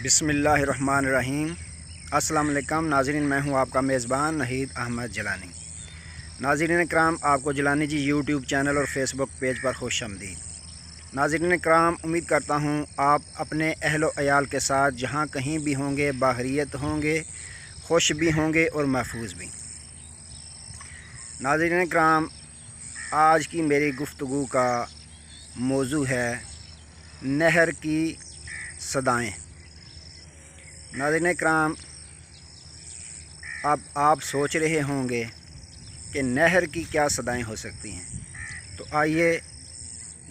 بسم اللہ الرحمن الرحیم۔ السلام علیکم ناظرین، میں ہوں آپ کا میزبان نہید احمد جیلانی۔ ناظرین کرام، آپ کو جیلانی جی یوٹیوب چینل اور فیس بک پیج پر خوش آمدید۔ ناظرین کرام، امید کرتا ہوں آپ اپنے اہل و عیال کے ساتھ جہاں کہیں بھی ہوں گے باخیریت ہوں گے، خوش بھی ہوں گے اور محفوظ بھی۔ ناظرین کرام، آج کی میری گفتگو کا موضوع ہے نہر کی صدائیں۔ ناظرین کرام، اب آپ سوچ رہے ہوں گے کہ نہر کی کیا صدائیں ہو سکتی ہیں، تو آئیے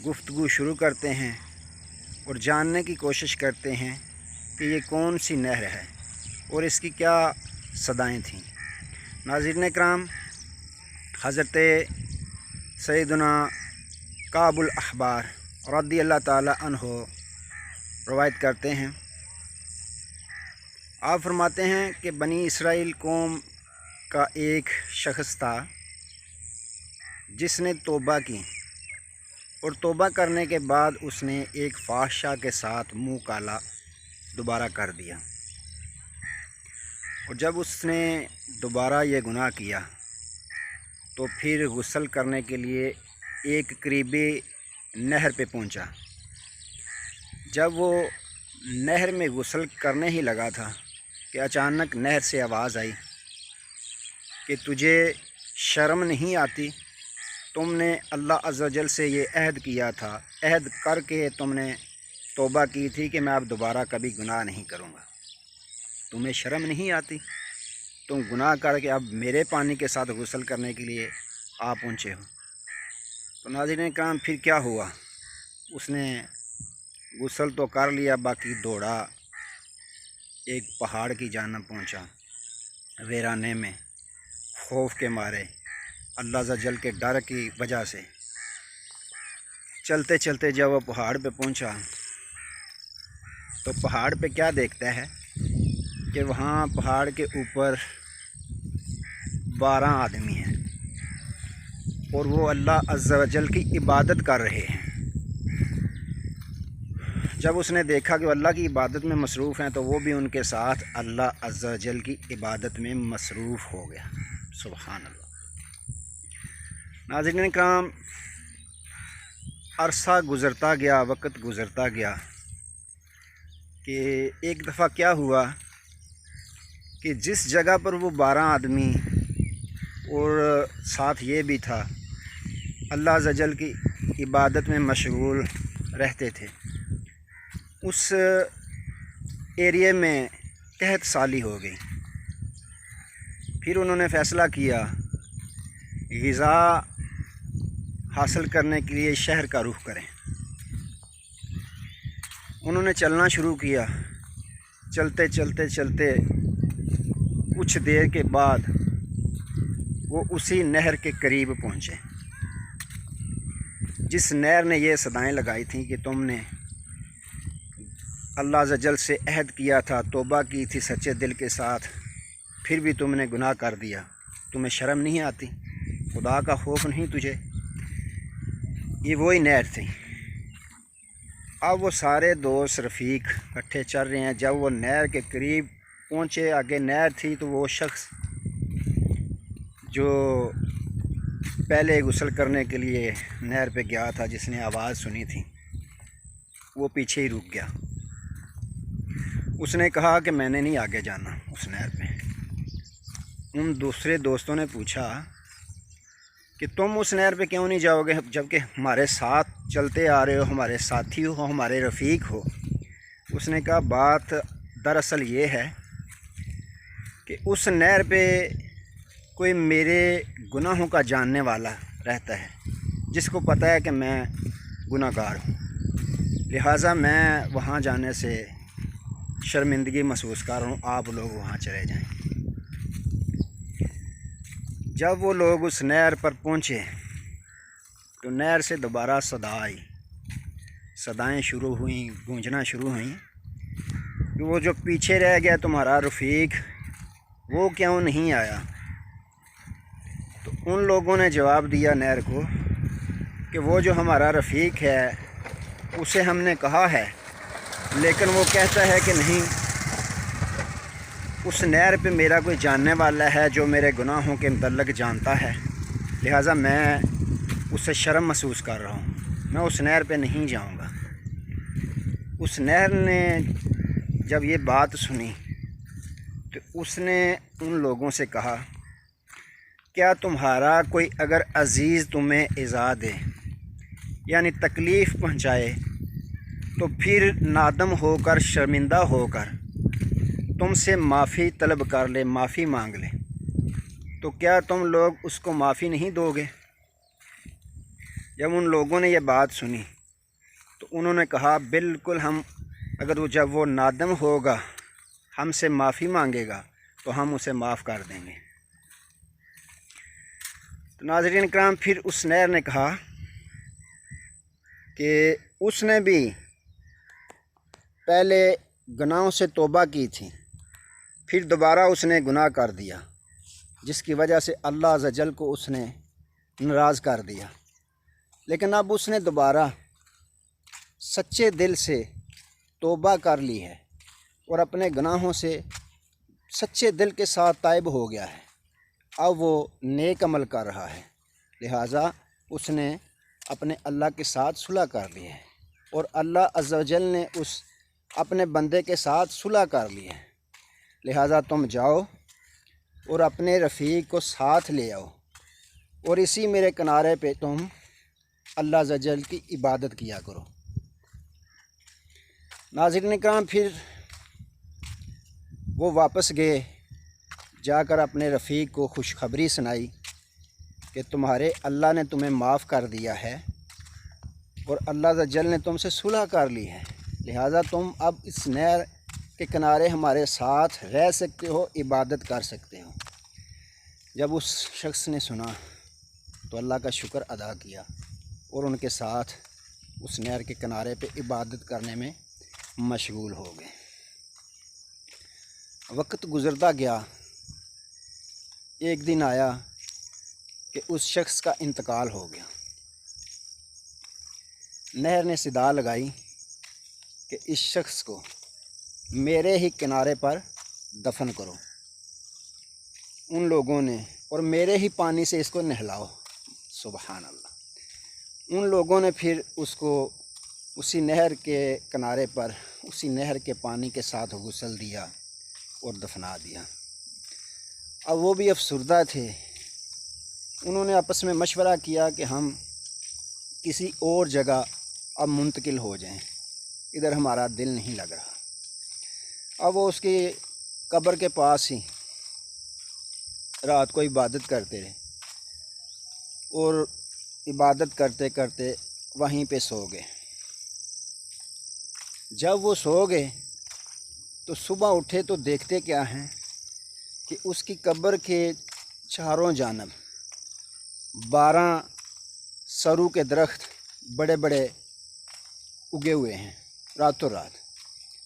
گفتگو شروع کرتے ہیں اور جاننے کی کوشش کرتے ہیں کہ یہ کون سی نہر ہے اور اس کی کیا صدائیں تھیں۔ ناظرین کرام، حضرت سیدنا کعب الاحبار رضی اللہ تعالی عنہ روایت کرتے ہیں، آپ فرماتے ہیں کہ بنی اسرائیل قوم کا ایک شخص تھا جس نے توبہ کی، اور توبہ کرنے کے بعد اس نے ایک فاحشہ کے ساتھ منہ کالا دوبارہ کر دیا، اور جب اس نے دوبارہ یہ گناہ کیا تو پھر غسل کرنے کے لیے ایک قریبی نہر پہ پہنچا۔ جب وہ نہر میں غسل کرنے ہی لگا تھا کہ اچانک نہر سے آواز آئی کہ تجھے شرم نہیں آتی؟ تم نے اللہ عز و جل سے یہ عہد کیا تھا، عہد کر کے تم نے توبہ کی تھی کہ میں اب دوبارہ کبھی گناہ نہیں کروں گا، تمہیں شرم نہیں آتی؟ تم گناہ کر کے اب میرے پانی کے ساتھ غسل کرنے کے لیے آ پہنچے ہو۔ تو ناظرین کرام، پھر کیا ہوا؟ اس نے غسل تو کر لیا، باقی دوڑا، ایک پہاڑ کی جانب پہنچا، ویرانے میں خوف کے مارے، اللہ عز و جل کے ڈر کی وجہ سے چلتے چلتے جب وہ پہاڑ پہ پہنچا تو پہاڑ پہ کیا دیکھتا ہے کہ وہاں پہاڑ کے اوپر 12 آدمی ہیں اور وہ اللہ عز و جل کی عبادت کر رہے ہیں۔ جب اس نے دیکھا کہ وہ اللہ کی عبادت میں مصروف ہیں تو وہ بھی ان کے ساتھ اللہ عز و جل کی عبادت میں مصروف ہو گیا۔ سبحان اللہ۔ ناظرین کرام، عرصہ گزرتا گیا، وقت گزرتا گیا کہ ایک دفعہ کیا ہوا کہ جس جگہ پر وہ 12 آدمی اور ساتھ یہ بھی تھا اللہ عز و جل کی عبادت میں مشغول رہتے تھے، اس ایریے میں قحط سالی ہو گئی۔ پھر انہوں نے فیصلہ کیا غذا حاصل کرنے کے لیے شہر کا رخ کریں۔ انہوں نے چلنا شروع کیا، چلتے چلتے چلتے کچھ دیر کے بعد وہ اسی نہر کے قریب پہنچے جس نہر نے یہ صدائیں لگائی تھیں کہ تم نے اللہ عز و جل سے عہد کیا تھا، توبہ کی تھی سچے دل کے ساتھ، پھر بھی تم نے گناہ کر دیا، تمہیں شرم نہیں آتی؟ خدا کا خوف نہیں تجھے؟ یہ وہی نہر تھی۔ اب وہ سارے دوست رفیق اکٹھے چل رہے ہیں۔ جب وہ نہر کے قریب پہنچے، آگے نہر تھی، تو وہ شخص جو پہلے غسل کرنے کے لیے نہر پہ گیا تھا، جس نے آواز سنی تھی، وہ پیچھے ہی رک گیا۔ اس نے کہا کہ میں نے نہیں آگے جانا اس نہر پہ۔ ان دوسرے دوستوں نے پوچھا کہ تم اس نہر پہ کیوں نہیں جاؤ گے جبکہ ہمارے ساتھ چلتے آ رہے ہو، ہمارے ساتھی ہو، ہمارے رفیق ہو؟ اس نے کہا بات دراصل یہ ہے کہ اس نہر پہ کوئی میرے گناہوں کا جاننے والا رہتا ہے، جس کو پتہ ہے کہ میں گناہ گار ہوں، لہٰذا میں وہاں جانے سے شرمندگی محسوس کر رہا ہوں، آپ لوگ وہاں چلے جائیں۔ جب وہ لوگ اس نہر پر پہنچے تو نہر سے دوبارہ صدا آئی، صدائیں شروع ہوئیں، گونجنا شروع ہوئیں کہ وہ جو پیچھے رہ گیا تمہارا رفیق، وہ کیوں نہیں آیا؟ تو ان لوگوں نے جواب دیا نہر کو کہ وہ جو ہمارا رفیق ہے اسے ہم نے کہا ہے، لیکن وہ کہتا ہے کہ نہیں اس نہر پہ میرا کوئی جاننے والا ہے جو میرے گناہوں کے متعلق جانتا ہے، لہٰذا میں اس سے شرم محسوس کر رہا ہوں، میں اس نہر پہ نہیں جاؤں گا۔ اس نہر نے جب یہ بات سنی تو اس نے ان لوگوں سے کہا، کیا تمہارا کوئی اگر عزیز تمہیں ایذا دے یعنی تکلیف پہنچائے تو پھر نادم ہو کر، شرمندہ ہو کر تم سے معافی طلب کر لے، معافی مانگ لے، تو کیا تم لوگ اس کو معافی نہیں دو گے؟ جب ان لوگوں نے یہ بات سنی تو انہوں نے کہا، بالکل ہم اگر جب وہ نادم ہوگا، ہم سے معافی مانگے گا تو ہم اسے معاف کر دیں گے۔ تو ناظرین کرام، پھر اس نہر نے کہا کہ اس نے بھی پہلے گناہوں سے توبہ کی تھی، پھر دوبارہ اس نے گناہ کر دیا، جس کی وجہ سے اللہ عز و جل کو اس نے ناراض کر دیا، لیکن اب اس نے دوبارہ سچے دل سے توبہ کر لی ہے اور اپنے گناہوں سے سچے دل کے ساتھ تائب ہو گیا ہے، اب وہ نیک عمل کر رہا ہے، لہٰذا اس نے اپنے اللہ کے ساتھ صلح کر لی ہے، اور اللہ عز و جل نے اس اپنے بندے کے ساتھ صلح کر لی ہے، لہٰذا تم جاؤ اور اپنے رفیق کو ساتھ لے آؤ اور اسی میرے کنارے پہ تم اللہ عز و جل کی عبادت کیا کرو۔ ناظرین کرام، پھر وہ واپس گئے، جا کر اپنے رفیق کو خوشخبری سنائی کہ تمہارے اللہ نے تمہیں معاف کر دیا ہے اور اللہ عز و جل نے تم سے صلح کر لی ہے، لہٰذا تم اب اس نہر کے کنارے ہمارے ساتھ رہ سکتے ہو، عبادت کر سکتے ہو۔ جب اس شخص نے سنا تو اللہ کا شکر ادا کیا اور ان کے ساتھ اس نہر کے کنارے پہ عبادت کرنے میں مشغول ہو گئے۔ وقت گزرتا گیا، ایک دن آیا کہ اس شخص کا انتقال ہو گیا۔ نہر نے صدا لگائی کہ اس شخص کو میرے ہی کنارے پر دفن کرو، ان لوگوں نے، اور میرے ہی پانی سے اس کو نہلاؤ۔ سبحان اللہ۔ ان لوگوں نے پھر اس کو اسی نہر کے کنارے پر اسی نہر کے پانی کے ساتھ غسل دیا اور دفنا دیا۔ اب وہ بھی افسردہ تھے، انہوں نے آپس میں مشورہ کیا کہ ہم کسی اور جگہ اب منتقل ہو جائیں، ادھر ہمارا دل نہیں لگ رہا۔ اب وہ اس کی قبر کے پاس ہی رات کو عبادت کرتے رہے اور عبادت کرتے کرتے وہیں پہ سو گئے۔ جب وہ سو گئے تو صبح اٹھے تو دیکھتے کیا ہیں کہ اس کی قبر کے چاروں جانب 12 سرو کے درخت بڑے بڑے اگے ہوئے ہیں راتوں رات۔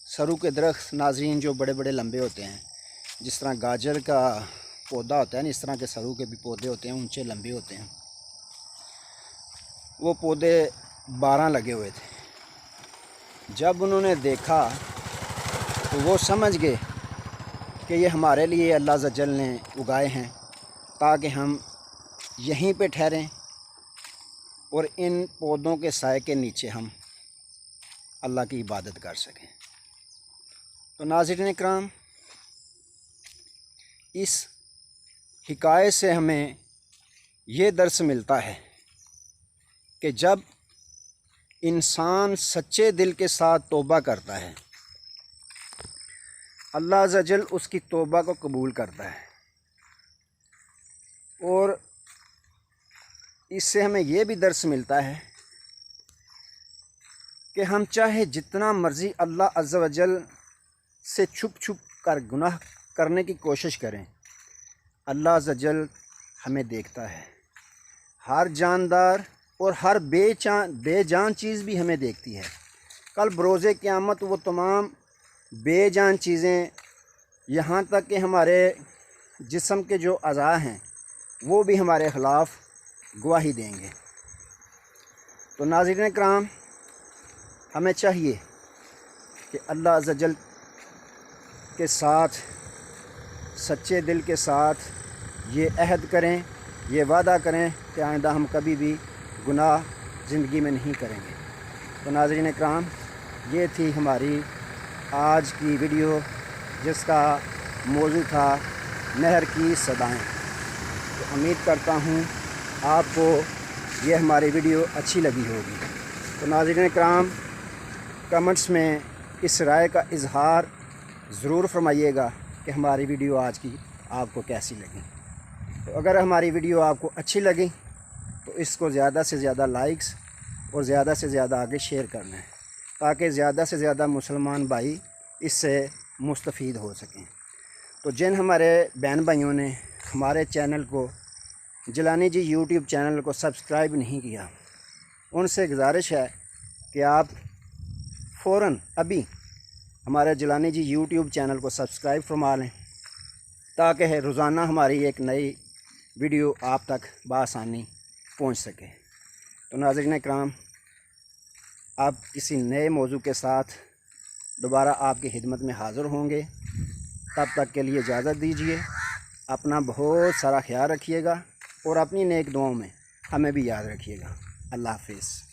سرو کے درخت ناظرین جو بڑے بڑے لمبے ہوتے ہیں، جس طرح گاجر کا پودا ہوتا ہے نا، اس طرح کے سرو کے بھی پودے ہوتے ہیں، اونچے لمبے ہوتے ہیں۔ وہ پودے 12 لگے ہوئے تھے۔ جب انہوں نے دیکھا تو وہ سمجھ گئے کہ یہ ہمارے لیے اللہ عز و جل نے اگائے ہیں تاکہ ہم یہیں پہ ٹھہریں اور ان پودوں کے سائے کے نیچے ہم اللہ کی عبادت کر سکیں۔ تو ناظرین کرام، اس حکایت سے ہمیں یہ درس ملتا ہے کہ جب انسان سچے دل کے ساتھ توبہ کرتا ہے، اللہ عز و جل اس کی توبہ کو قبول کرتا ہے، اور اس سے ہمیں یہ بھی درس ملتا ہے کہ ہم چاہے جتنا مرضی اللہ عز و جل سے چھپ چھپ کر گناہ کرنے کی کوشش کریں، اللہ عز و جل ہمیں دیکھتا ہے۔ ہر جاندار اور ہر بے جان چیز بھی ہمیں دیکھتی ہے۔ کل بروز قیامت وہ تمام بے جان چیزیں، یہاں تک کہ ہمارے جسم کے جو اعضاء ہیں، وہ بھی ہمارے خلاف گواہی دیں گے۔ تو ناظرین کرام، ہمیں چاہیے کہ اللہ عز و جل کے ساتھ سچے دل کے ساتھ یہ عہد کریں، یہ وعدہ کریں کہ آئندہ ہم کبھی بھی گناہ زندگی میں نہیں کریں گے۔ تو ناظرین اکرام، یہ تھی ہماری آج کی ویڈیو جس کا موضوع تھا نہر کی صدائیں۔ تو امید کرتا ہوں آپ کو یہ ہماری ویڈیو اچھی لگی ہوگی۔ تو ناظرین اکرام، کمنٹس میں اس رائے کا اظہار ضرور فرمائیے گا کہ ہماری ویڈیو آج کی آپ کو کیسی لگی۔ تو اگر ہماری ویڈیو آپ کو اچھی لگی تو اس کو زیادہ سے زیادہ لائکس اور زیادہ سے زیادہ آگے شیئر کرنا ہے تاکہ زیادہ سے زیادہ مسلمان بھائی اس سے مستفید ہو سکیں۔ تو جن ہمارے بہن بھائیوں نے ہمارے چینل کو جیلانی جی یوٹیوب چینل کو سبسکرائب نہیں کیا، ان سے گزارش ہے کہ آپ فوراً ابھی ہمارے جیلانی جی یوٹیوب چینل کو سبسکرائب فرما لیں تاکہ روزانہ ہماری ایک نئی ویڈیو آپ تک بآسانی پہنچ سکے۔ تو ناظرین اکرام، آپ کسی نئے موضوع کے ساتھ دوبارہ آپ کی خدمت میں حاضر ہوں گے۔ تب تک کے لیے اجازت دیجیے، اپنا بہت سارا خیال رکھیے گا اور اپنی نیک دعاؤں میں ہمیں بھی یاد رکھیے گا۔ اللہ حافظ۔